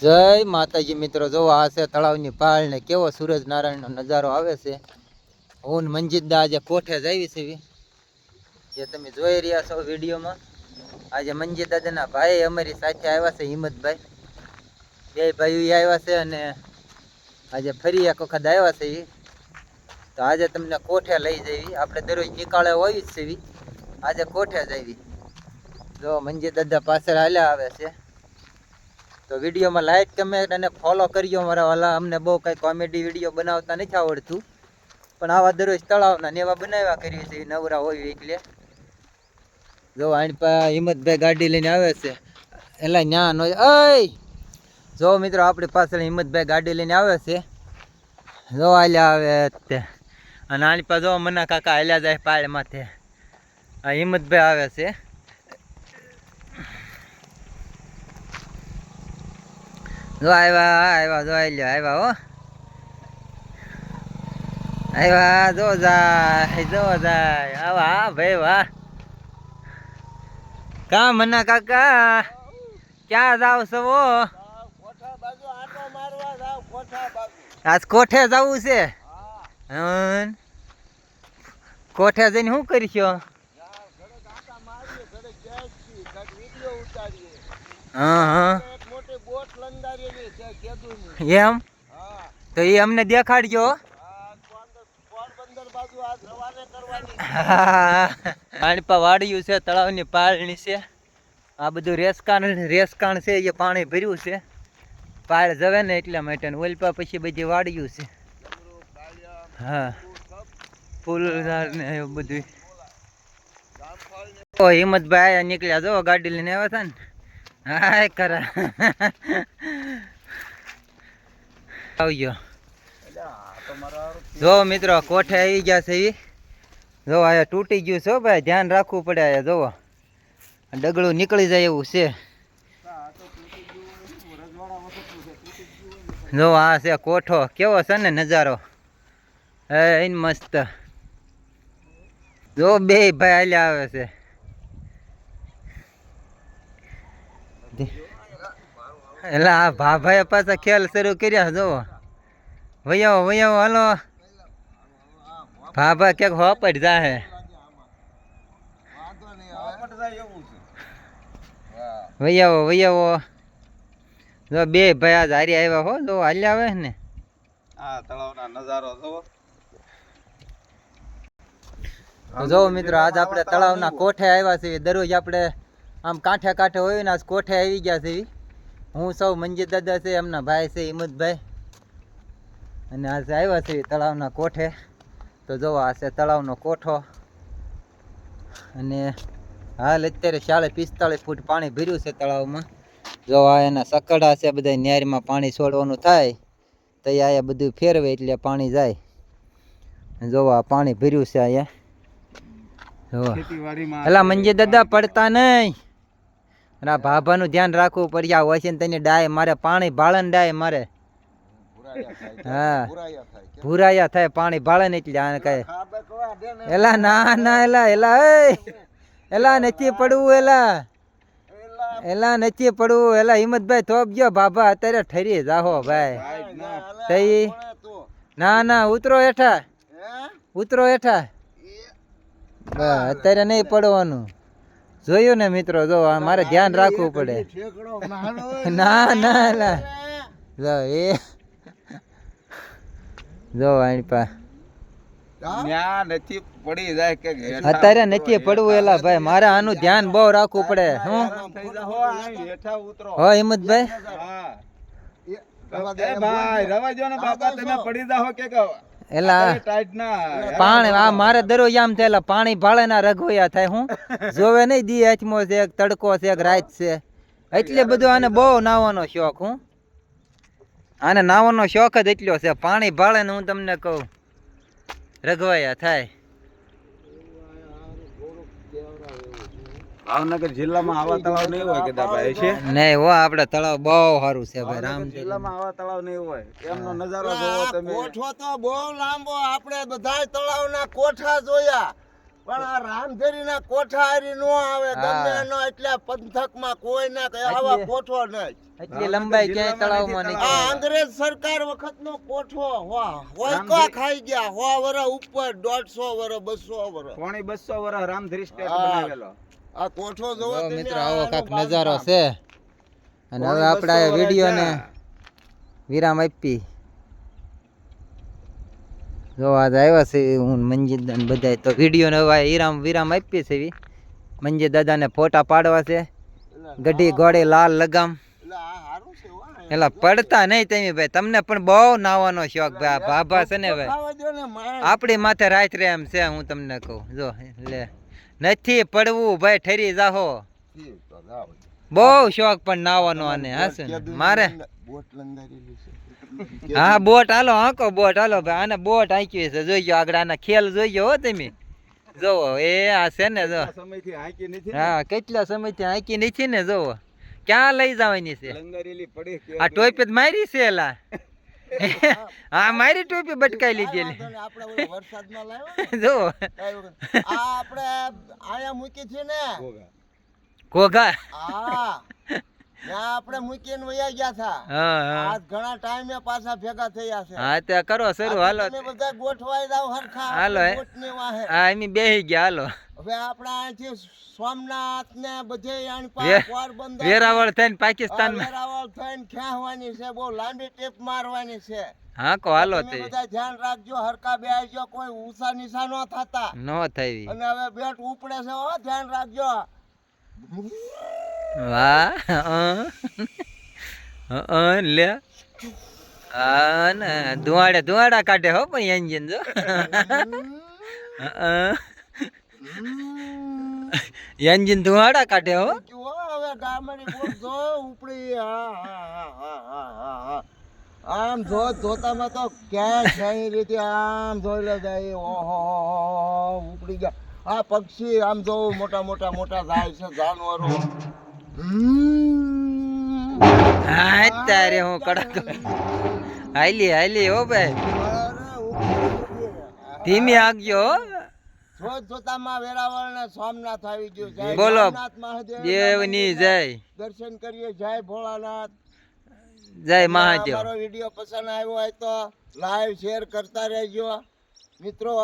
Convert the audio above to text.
જય માતાજી મિત્રો, જો આ છે તળાવની પાળ ને કેવો સૂરજ નારાયણનો નજારો આવે છે. હું મંજીદા આજે કોઠે જાવી છે, જે તમે જોઈ રહ્યા છો વિડીયોમાં. આજે મંજીદ દાદાના ભાઈ અમારી સાથે આવ્યા છે, હિંમતભાઈ. બે ભાઈઓ આવ્યા છે અને આજે ફરી એક વખત આવ્યા છે. તો આજે તમને કોઠે લઈ જવી. આપણે દરરોજ નિકાળે હોય જ છે, આજે કોઠે જવી. જો મંજીદ દાદા પાછળ હાલ્યા આવે છે. તો વિડીયોમાં લાઈક કમેન્ટ અને ફોલો કરજો મારા વાલા. અમને બહુ કંઈ કોમેડી વિડીયો બનાવતા નથી આવડતું, પણ આવા દરરોજ તળાવના ને એવા બનાવ્યા કરીએ છીએ નવરા હોય એટલે. જો આની પા હિંમતભાઈ ગાડી લઈને આવે છે. એલા ન્યા નો અય જો મિત્રો, આપણી પાછળ હિંમતભાઈ ગાડી લઈને આવે છે. જો હાલ્યા આવે તે, અને આની પા જો મના કાકા હાલ્યા જાય પાળ માથે. આ હિંમતભાઈ આવે છે. જો આવ્યા જો આવ્યા હો, આવ્યા જો જાય આવા. હા ભાઈ વાહ. કા મના કાકા ક્યાં જાવ છો? આજ કોઠે જવું છે. કોઠે જઈને શું કરીશો? હા એમ તો એ અમને દેખાડજો. પાણી વાળ્યું છે તળાવની પાળની છે. આ બધું રેસકાણ છે, એ પાણી ભર્યું છે. પાળ જવે ને એટલા માટે. ઓલપા પછી બધી વાળ્યું છે. હા, ફૂલદાર ને એવું બધું. હિંમતભાઈ નીકળ્યા જો ગાડી લઈને આવ્યા હતા ને. હા ખરા આવજો. જો મિત્રો કોઠે આવી ગયા છે. જો આયા તૂટી ગયું છે ભાઈ, ધ્યાન રાખવું પડે. આયા જોવો ડગલું નીકળી જાય એવું છે. જો આ છે કોઠો, કેવો છે ને નજારો. એ મસ્ત. જો બે ભાઈ હાલ્યા આવે છે. એટલે આ ભાભાએ પાછા ખેલ શરૂ કર્યા. જોવો વૈયાવો હાલો. ભાભા ક્યાંક હોપટ જાહે. વૈયાવો જો બે ભાઈ આજ હારી આવ્યા હો. જો હાલ્યા આવે ને. આ તળાવના નજારો જોવો. જો મિત્રો, આજ આપણે તળાવના કોઠે આવ્યા છીએ. દરરોજ આપણે આમ કાંઠે હોય ને, આજ કોઠે આવી ગયા છે. હું સૌ મંજીદ દાદા છે, એમના ભાઈ છે હિંમતભાઈ, અને આજે આવ્યા છે તળાવના કોઠે. તો જોવો આ છે તળાવનો કોઠો. અને હાલ અત્યારે 40-45 ફૂટ પાણી ભર્યું છે તળાવમાં. જો આ એના સકડા છે, બધા નેરમાં પાણી છોડવાનું થાય તો અહીંયા બધું ફેરવે એટલે પાણી જાય. જોવો આ પાણી ભર્યું છે અહીંયા. એલા મંજીદ દાદા પડતા નહીં. અને ભાભાનું ધ્યાન રાખવું પડે. આ હોય છે ને તેની ડાય મારે પાણી ભાળે ડાય મારે. હા, ભૂરાયા થાય પાણી ભાળે ને એટલે. આને કઈ એલા ના એલા નથી પડવું. એલા નથી પડવું. એલા હિંમતભાઈ થોપ ગયો. ભાભા અત્યારે ઠરી જાહો ભાઈ. ના ઉતરો હેઠા, અત્યારે નહીં પડવાનું. જોયું ને મિત્રો, જો મારે ધ્યાન રાખવું પડે. ના એલા જો અત્યારે નથી પડવું. એલા ભાઈ મારે આનું ધ્યાન બહુ રાખવું પડે. હું હો હિંમતભાઈ એલા પાણી આ મારે દરરોજ આમ થાય. પાણી ભાળે ના રઘોયા થાય. હું જોવે નહીં દી હાથમાં છે, એક તડકો છે, એક રાત છે, એટલે બધું આને બહુ નાવાનો શોખ. હું આને નાવાનો શોખ જ એટલો છે. પાણી ભાળે ને હું તમને કહું રઘવાયા થાય. ભાવનગર જિલ્લામાં આવા તળાવ નહીં હોય કદાભાઈ છે. નહીં હો, આપણે તળાવ બહુ સારું છે ભાઈ. રામ જિલ્લામાં આવા તળાવ નહીં હોય. એમનો નજારો જોવો તમે. કોઠો તો બહુ લાંબો. આપણે બધા તળાવના કોઠા જોયા, પણ આ રામધરીના કોઠા હારી નો આવે હા. ગમે એનો એટલે પંથકમાં કોઈ ના કઈ આવા એટલે- કોઠો નહીં એટલી લંબાઈ ક્યાંય તળાવમાં આ નથી. અંગ્રેજ સરકાર વખતનો કોઠો વાહ હોય રામધરી- ખાઈ ગયા 100 વર્ષ ઉપર 150 વર્ષ 200 વર્ષ પોણી 200 વર્ષ રામધરી સ્ટેટ હા. બનાવેલો આ કોઠો જોવો જો તમે, મિત્રો આવો આનું કાંક બાંધકામ. નજારો છે અને હવે પોણી 200 આપણે વર્ષ વિડીયોને થયા. વિરામ આપી. જો આજ આવ્યા છે હું મંજીત દાદા ને બધાય, તો વિડીયોને હવે વિરામ આપી છે એવી. મંજીત દાદાને ફોટા પાડવા છે, ગઢી ઘોડે લાલ લગામ. એટલે આ હારું છે હો, આ એલા પડતા નહીં તમે ભાઈ, તમને પણ બહુ નાવાનો શોખ ભાઈ. આ ભાભા છે ને ભાઈ, ખાવા દ્યો ને માણસ. આપણી માથે રાત રે એમ છે. હું તમને કહું, જો લે નથી પડવું ભાઈ, ઠરી જાહો. ઈ તો જાઓ. બહુ શોખ પણ નાવાનો આને હાસે ને કેદું મારે. બોટ લંગારેલી છે. હા બોટ હાલો, હાંકો બોટ હાલો ભાઈ. આને બોટ હાંકી છે, જોઈજો આગળ આના ખેલ જોઈજો હો તમે. જોવો એ આ છે ને, જો આ સમયથી હાંકી નથી ને. હા કેટલા સમયથી હાંકી નથી ને. જોવો ક્યાં લઈ જવાની છે. લંગારેલી પડી કે આ ટોપી જ મારી છે એલા. હા મારી ટોપી બટકાઈ લીધી કાંઈ વાંધો નહીં, આપણે ઓલો વરસાદમાં લાવ્યો ને, જોવો કાંઈ વગર. આ આપણે આયા મૂકી છે ને ભોગા. ઘોઘા. હા ત્યાં આપણે મૂકીને વયા ગયા હતા. હા હા આજ ઘણા ટાઈમે પાછા ભેગા થયા છે. હા તે કરો શરૂ હાલો. તમે બધા ગોઠવાઈ જાવ હરખા હાલો, આપણે હે. ગોઠની વાહે. હા એમ બેહી ગયા હાલો. હવે આપણે અહીંથી સોમનાથ ને બધે આની વે- પાસે પોરબંદર વેરાવળ થઈને પાકિસ્તાનમાં. વેરાવળ થઈને ખેંચવાની છે, બહુ લાંબી ટેપ મારવાની છે. હા કો હાલો તમે તે બધા ધ્યાન રાખજો, હરકા બેસજો, કોઈ ઊંચા નીચા ન થતા. નો થઈ. અને હવે બેટ ઉપડે છે હો, ધ્યાન રાખજો. વાહ લે હા ને ધુવાડા કાઢે હો પણ એન્જિન જો. એન્જિન ધુવાડા કાઢે હો. જુઓ હવે ગામડી બોટ જો ઉપડી. હા, હા, હા, હા, હા, હા. આમ જોતામાં તો ક્યાંય ક્યાંય રીતે આમ જોઈ લે જાય. ઓહો ઉપડી ગયા. આ પક્ષી આમ જો મોટા જાય છે જાનવરો. હા તારે હું કડક હાલી હો ભાઈ, ધીમી આગજો હો. જોતામાં વેરાવળ ને સોમનાથ આવી ગયું. જય બોલો. સોમનાથ મહાદેવ દેવની જય, દર્શન કરીએ. જય ભોળાનાથ. જય મહાદેવ. અમારો વિડીયો પસંદ આવ્યો હોય તો લાઈવ શેર કરતા રહેજો મિત્રો.